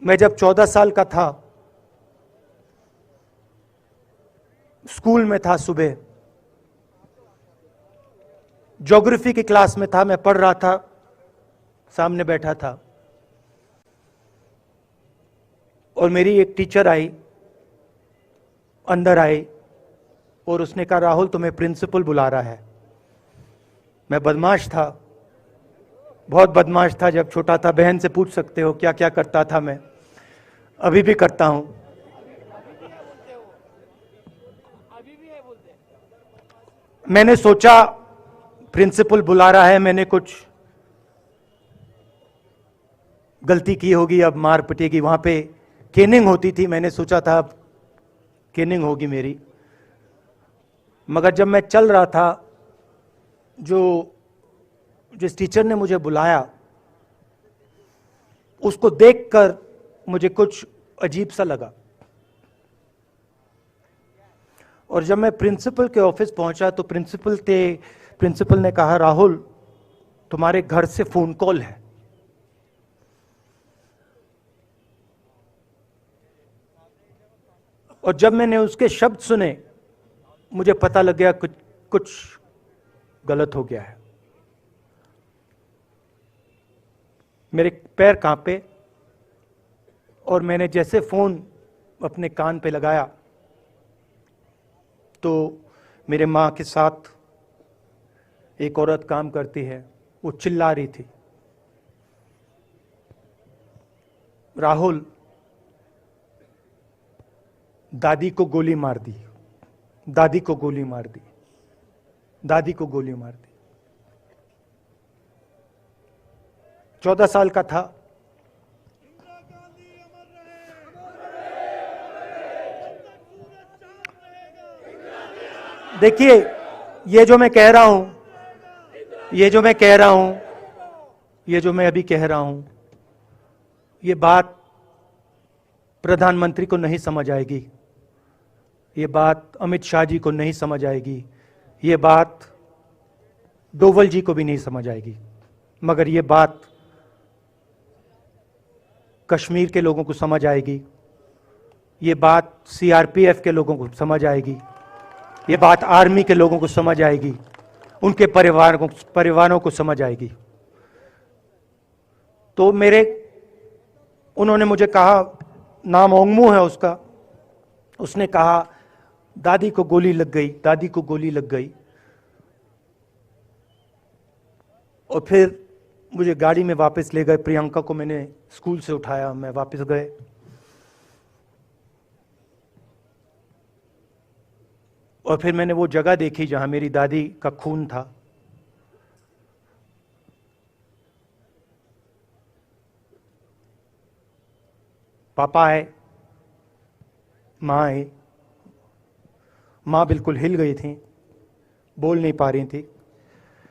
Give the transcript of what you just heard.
मैं जब 14 साल का था, स्कूल में था, सुबह ज्योग्राफी की क्लास में था, मैं पढ़ रहा था, सामने बैठा था और मेरी एक टीचर आई, अंदर आई और उसने कहा, राहुल तुम्हें प्रिंसिपल बुला रहा है। मैं बदमाश था, बहुत बदमाश था जब छोटा था। बहन से पूछ सकते हो क्या क्या करता था मैं, अभी भी करता हूं। मैंने सोचा प्रिंसिपल बुला रहा है, मैंने कुछ गलती की होगी, अब मार पिटेगी। वहां पे केनिंग होती थी, मैंने सोचा था अब केनिंग होगी मेरी। मगर जब मैं चल रहा था, जिस टीचर ने मुझे बुलाया उसको देखकर मुझे कुछ अजीब सा लगा। और जब मैं प्रिंसिपल के ऑफिस पहुंचा तो प्रिंसिपल ने कहा, राहुल तुम्हारे घर से फोन कॉल है। और जब मैंने उसके शब्द सुने मुझे पता लग गया कुछ गलत हो गया है। मेरे पैर कांपे और मैंने जैसे फोन अपने कान पे लगाया तो मेरे मां के साथ एक औरत काम करती है, वो चिल्ला रही थी, राहुल दादी को गोली मार दी, दादी को गोली मार दी, दादी को गोली मार दी। 14 साल का था। देखिए, ये जो मैं कह रहा हूं, ये जो मैं अभी कह रहा हूं, ये बात प्रधानमंत्री को नहीं समझ आएगी, ये बात अमित शाह जी को नहीं समझ आएगी, ये बात डोवल जी को भी नहीं समझ आएगी, मगर ये बात कश्मीर के लोगों को समझ आएगी, ये बात सीआरपीएफ के लोगों को समझ आएगी, ये बात आर्मी के लोगों को समझ आएगी, उनके परिवारों को समझ आएगी। तो उन्होंने मुझे कहा, नाम ओंगमू है उसका, उसने कहा दादी को गोली लग गई, दादी को गोली लग गई। और फिर मुझे गाड़ी में वापस ले गए, प्रियंका को मैंने स्कूल से उठाया, मैं वापस गए। और फिर मैंने वो जगह देखी जहां मेरी दादी का खून था। पापा आए, मां आई, मां बिल्कुल हिल गई थी, बोल नहीं पा रही थी।